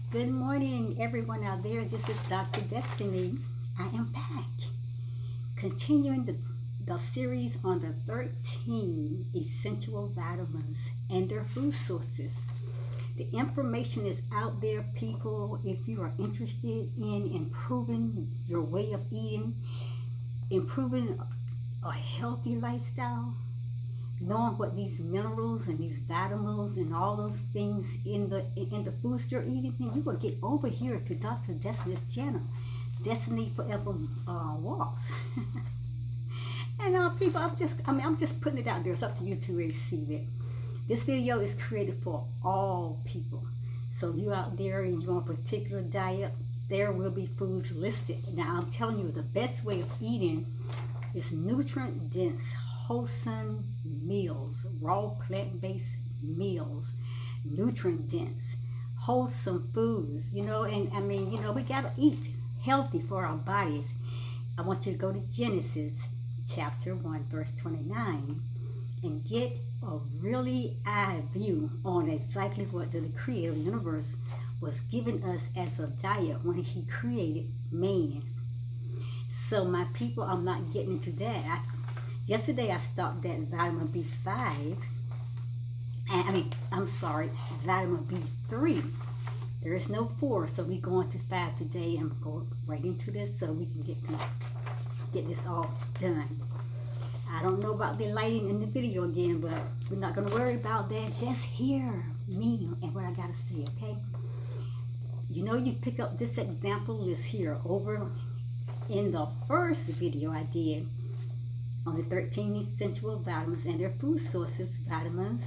Good morning, everyone out there. This is Dr. Destiny. I am back, continuing the series on the 13 essential vitamins and their food sources. The information is out there, people. If you are interested in improving your way of eating, improving a healthy lifestyle, knowing what these minerals and these vitamins and all those things in the foods you're eating, then you will get over here to Dr. Destiny's channel, Destiny Forever Walks. And people, I'm just putting it out there. It's up to you to receive it. This video is created for all people. So you out there and you're on a particular diet, there will be foods listed. Now I'm telling you, the best way of eating is nutrient dense, wholesome meals, raw plant-based meals, nutrient dense, wholesome foods, and we gotta eat healthy for our bodies. I want you to go to Genesis chapter 1 verse 29 and get a really eye view on exactly what the creator of the universe was giving us as a diet when he created man. So my people, I'm not getting into that. Yesterday I stopped at vitamin B5, vitamin B3. There is no 4, so we're going to 5 today and go right into this so we can get this all done. I don't know about the lighting in the video again, but we're not going to worry about that. Just hear me and what I got to say, okay? You pick up this example is here over in the first video I did on the 13 essential vitamins and their food sources, vitamins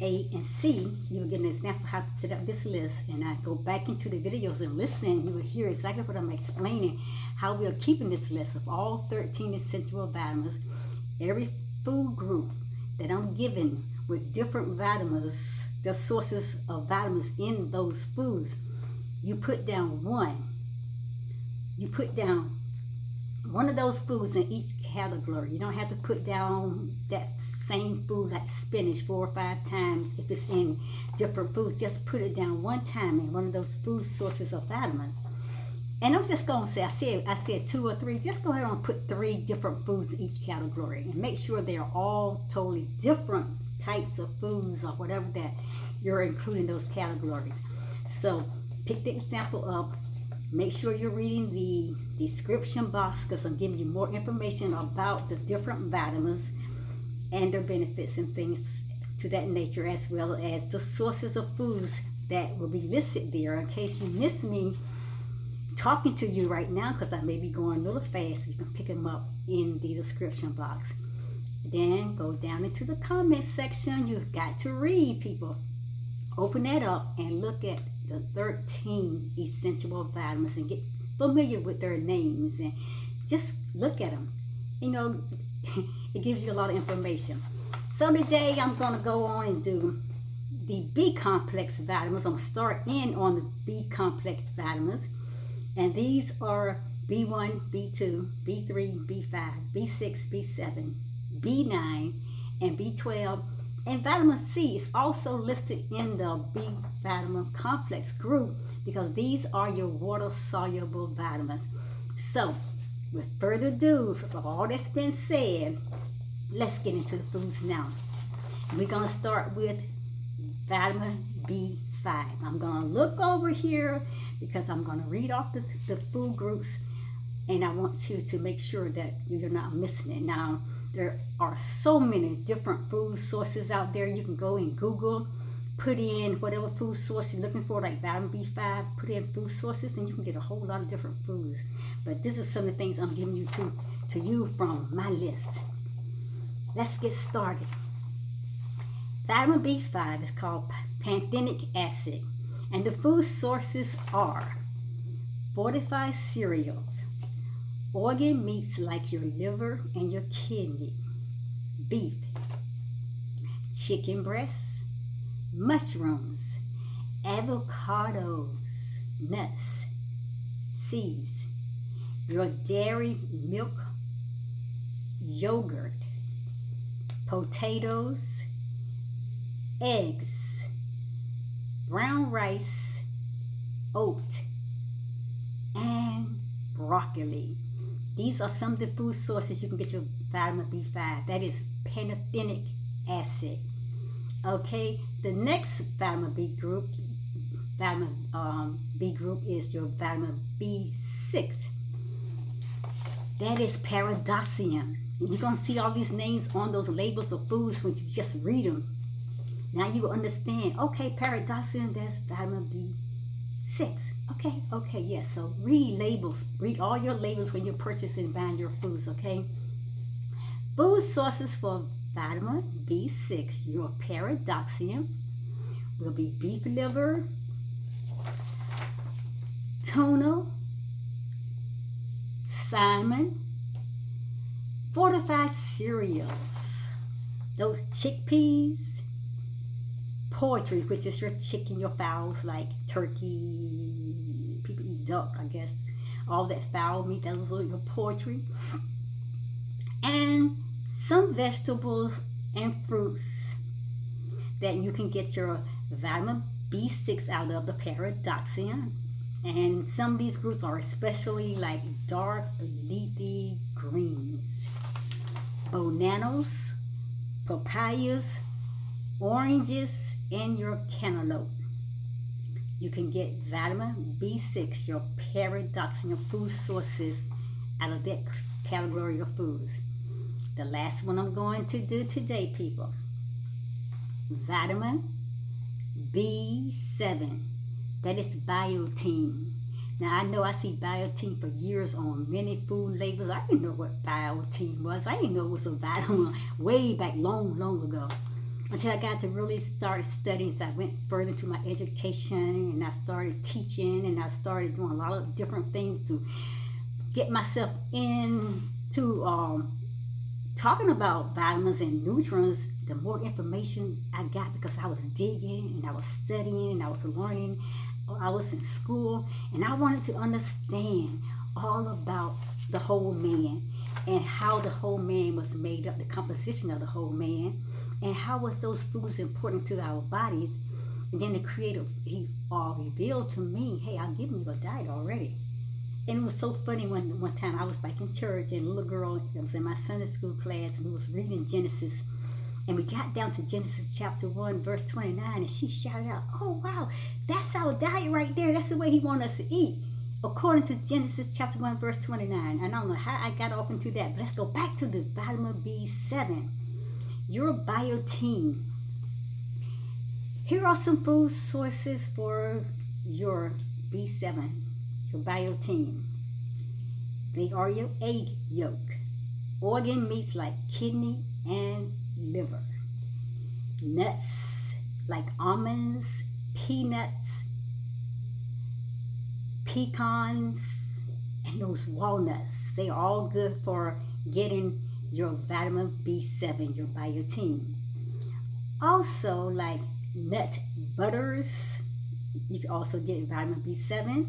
A and C. You will get an example of how to set up this list, and I go back into the videos and listen. You will hear exactly what I'm explaining, how we are keeping this list of all 13 essential vitamins. Every food group that I'm giving with different vitamins, the sources of vitamins in those foods, you put down one. You put down one of those foods in each category. You don't have to put down that same food like spinach 4 or 5 times if it's in different foods. Just put it down one time in one of those food sources of vitamins. And I'm just going to say, I said 2 or 3. Just go ahead and put 3 different foods in each category and make sure they're all totally different types of foods or whatever that you're including those categories. So pick the example up. Make sure you're reading the description box because I'm giving you more information about the different vitamins and their benefits and things to that nature, as well as the sources of foods that will be listed there in case you miss me talking to you right now, because I may be going a little fast. You can pick them up in the description box. Then go down into the comment section. You've got to read, people. Open that up and look at the 13 essential vitamins and get familiar with their names and just look at them. It gives you a lot of information. So today I'm going to go on and do the B complex vitamins. I'm going to start in on the B complex vitamins, and these are B1, B2, B3, B5, B6, B7, B9, and B12. And vitamin C is also listed in the B vitamin complex group because these are your water-soluble vitamins. So, with further ado, for all that's been said, let's get into the foods now. We're going to start with vitamin B5. I'm going to look over here because I'm going to read off the food groups, and I want you to make sure that you're not missing it. Now, there are so many different food sources out there. You can go and Google, put in whatever food source you're looking for, like vitamin B5, put in food sources, and you can get a whole lot of different foods. But this is some of the things I'm giving you to you from my list. Let's get started. Vitamin B5 is called pantothenic acid, and the food sources are fortified cereals, organ meats like your liver and your kidney, beef, chicken breasts, mushrooms, avocados, nuts, seeds, your dairy milk, yogurt, potatoes, eggs, brown rice, oat, and broccoli. These are some of the food sources you can get your vitamin B5. That is pantothenic acid. Okay, the next vitamin B group is your vitamin B6. That is pyridoxine. You're going to see all these names on those labels of foods when you just read them. Now you will understand, okay, pyridoxine, that's vitamin B6. Okay, yes. So read labels. Read all your labels when you're purchasing and buying your foods, okay? Food sources for vitamin B6, your pyridoxine, will be beef liver, tuna, salmon, fortified cereals, those chickpeas, poultry, which is your chicken, your fowls like turkey, people eat duck, I guess, all that fowl meat, those are your poultry, and some vegetables and fruits that you can get your vitamin B6 out of, the pyridoxine. And some of these fruits are especially like dark leafy greens, bananas, papayas, oranges, and your cantaloupe. You can get vitamin B6, your pyridoxine food sources, out of that category of foods. The last one I'm going to do today, people, vitamin B7. That is biotin. Now I know I see biotin for years on many food labels. I didn't know what biotin was. I didn't know it was a vitamin way back long ago. Until I got to really start studying. So I went further into my education and I started teaching and I started doing a lot of different things to get myself into talking about vitamins and nutrients. The more information I got, because I was digging and I was studying and I was learning. I was in school and I wanted to understand all about the whole man and how the whole man was made up, the composition of the whole man, and how was those foods important to our bodies. And then the Creator, he revealed to me, hey, I've given you a diet already. And it was so funny one time I was back in church and a little girl that was in my Sunday school class and we was reading Genesis. And we got down to Genesis chapter 1, verse 29, and she shouted out, oh, wow, that's our diet right there. That's the way he wants us to eat, according to Genesis chapter 1, verse 29. And I don't know how I got off into that, but let's go back to the vitamin B7, your biotin. Here are some food sources for your B7, your biotin. They are your egg yolk, organ meats like kidney and liver, nuts like almonds, peanuts, pecans, and those walnuts. They are all good for getting your vitamin B7, your biotin. Also, like nut butters, you can also get vitamin B7,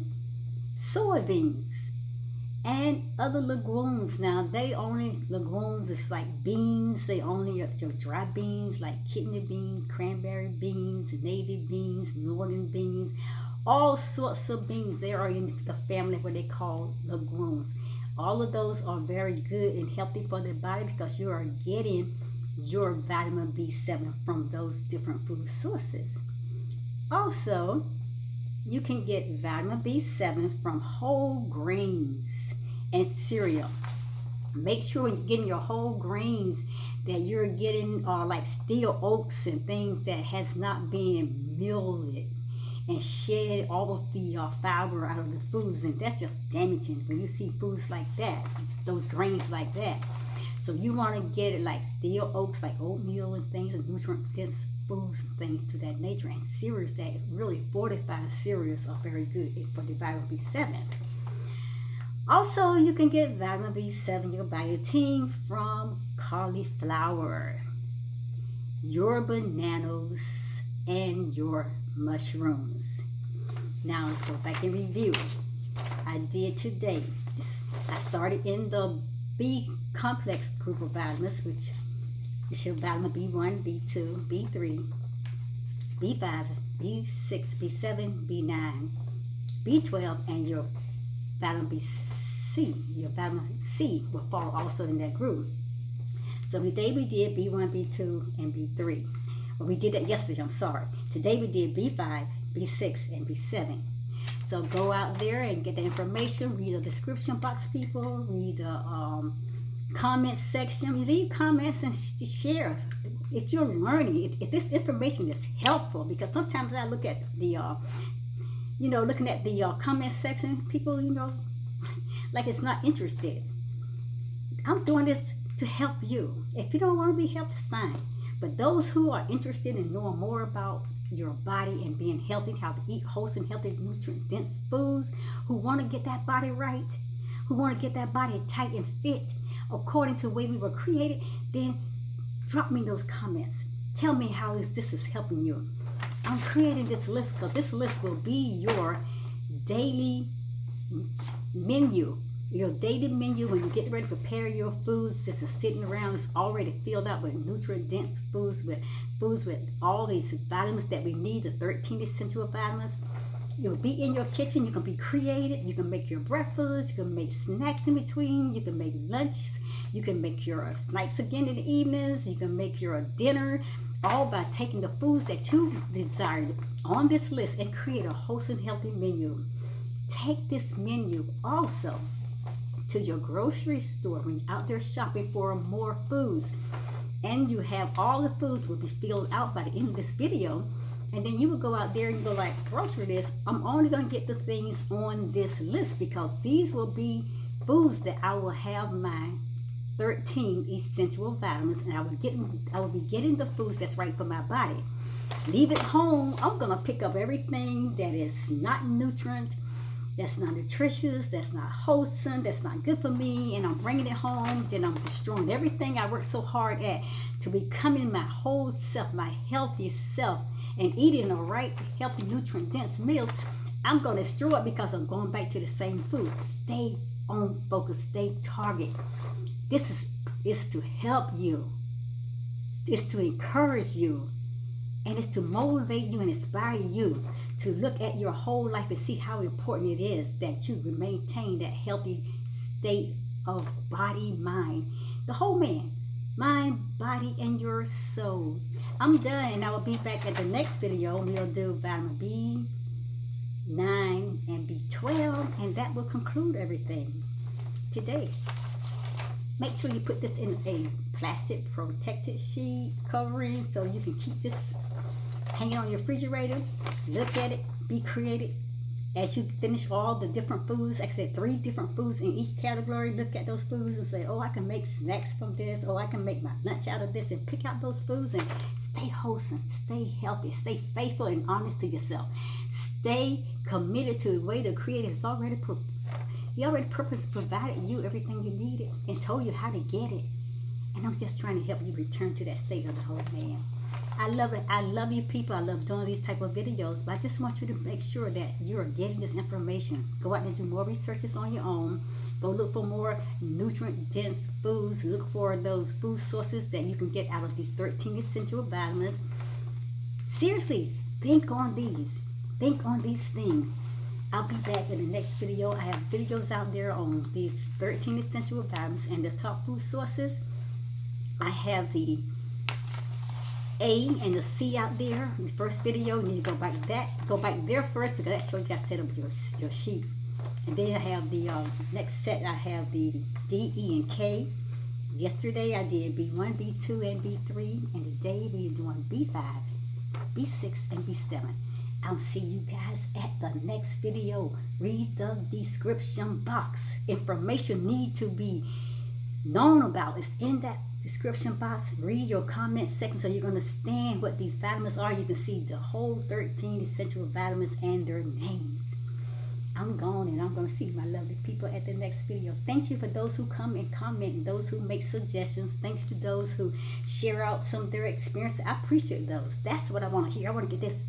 soybeans, and other legumes. Now legumes is like beans. They only your dry beans like kidney beans, cranberry beans, navy beans, northern beans, all sorts of beans. They are in the family what they call legumes. All of those are very good and healthy for the body because you are getting your vitamin B7 from those different food sources. Also, you can get vitamin B7 from whole grains and cereal. Make sure when you're getting your whole grains that you're getting like steel oats and things that has not been milled and shed all of the fiber out of the foods, and that's just damaging when you see foods like that, those grains like that. So you want to get it like steel oats, like oatmeal and things, and nutrient dense foods and things to that nature, and cereals that really fortified cereals are very good for the vitamin B7. Also, you can get vitamin B7, your biotin, from cauliflower, your bananas, and your mushrooms. Now let's go back and review. I did today. I started in the B complex group of vitamins, which is your vitamin B1, B2, B3, B5, B6, B7, B9, B12 and your vitamin C. Your vitamin C will fall also in that group. So today we did B1, B2, and B3. Well, we did that yesterday, I'm sorry. Today we did B5, B6, and B7. So go out there and get the information. Read the description box, people. Read the comment section. Leave comments and share. If you're learning, if this information is helpful, because sometimes I look at the, looking at the comment section, people, like it's not interested. I'm doing this to help you. If you don't want to be helped, it's fine. But those who are interested in knowing more about your body and being healthy, how to eat wholesome, healthy, nutrient-dense foods, who want to get that body right, who want to get that body tight and fit according to the way we were created, then drop me those comments. Tell me how this is helping you. I'm creating this list because this list will be your daily menu. Your daily menu when you get ready to prepare your foods. This is sitting around. It's already filled out with nutrient-dense foods with all these vitamins that we need, the 13 essential vitamins. You'll be in your kitchen. You can be creative. You can make your breakfast. You can make snacks in between. You can make lunch. You can make your snacks again in the evenings. You can make your dinner, all by taking the foods that you desired on this list and create a wholesome, healthy menu. Take this menu also to your grocery store when you're out there shopping for more foods, and you have all the foods will be filled out by the end of this video, and then you will go out there and go like, grocery list, I'm only going to get the things on this list because these will be foods that I will have my 13 essential vitamins, and I will be getting the foods that's right for my body. Leave it home, I'm going to pick up everything that is not nutrient, that's not nutritious, that's not wholesome, that's not good for me, and I'm bringing it home. Then I'm destroying everything I worked so hard at to becoming my whole self, my healthy self, and eating the right, healthy, nutrient-dense meals. I'm going to destroy it because I'm going back to the same food. Stay on focus, stay target. This is to help you. It's to encourage you. And it's to motivate you and inspire you to look at your whole life and see how important it is that you maintain that healthy state of body, mind, the whole man, mind, body, and your soul. I'm done, and I will be back at the next video. We'll do vitamin B9 and B12, and that will conclude everything today. Make sure you put this in a plastic protected sheet covering so you can keep this hanging on your refrigerator. Look at it, be creative. As you finish all the different foods, like I said, 3 different foods in each category, look at those foods and say, oh, I can make snacks from this, oh, I can make my lunch out of this, and pick out those foods and stay wholesome, stay healthy, stay faithful and honest to yourself. Stay committed to the way the Creator has already provided you everything you needed and told you how to get it. And I'm just trying to help you return to that state of the whole man. I love it. I love you people. I love doing these type of videos, but I just want you to make sure that you're getting this information. Go out and do more researches on your own. Go look for more nutrient-dense foods. Look for those food sources that you can get out of these 13 essential vitamins. Seriously, think on these. Think on these things. I'll be back in the next video. I have videos out there on these 13 essential vitamins and the top food sources. I have the A and the C out there in the first video. You need to go back there first because that shows you how to set up your sheet. And then I have the next set. I have the D, E, and K. Yesterday I did B1, B2, and B3, and today we're doing B5, B6, and B7. I'll see you guys at the next video. Read the description box. Information need to be known about. It's in that description box. Read your comment section so you understand what these vitamins are. You can see the whole 13 essential vitamins and their names. I'm gone, and I'm going to see my lovely people at the next video. Thank you for those who come and comment and those who make suggestions. Thanks to those who share out some of their experience. I appreciate those. That's what I want to hear. I want to get this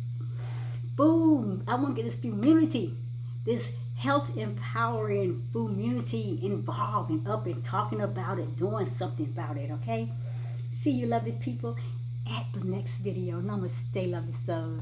boom. I want to get this community, this health empowering community involved and up and talking about it, doing something about it, okay? See you lovely people at the next video. Namaste, lovely souls.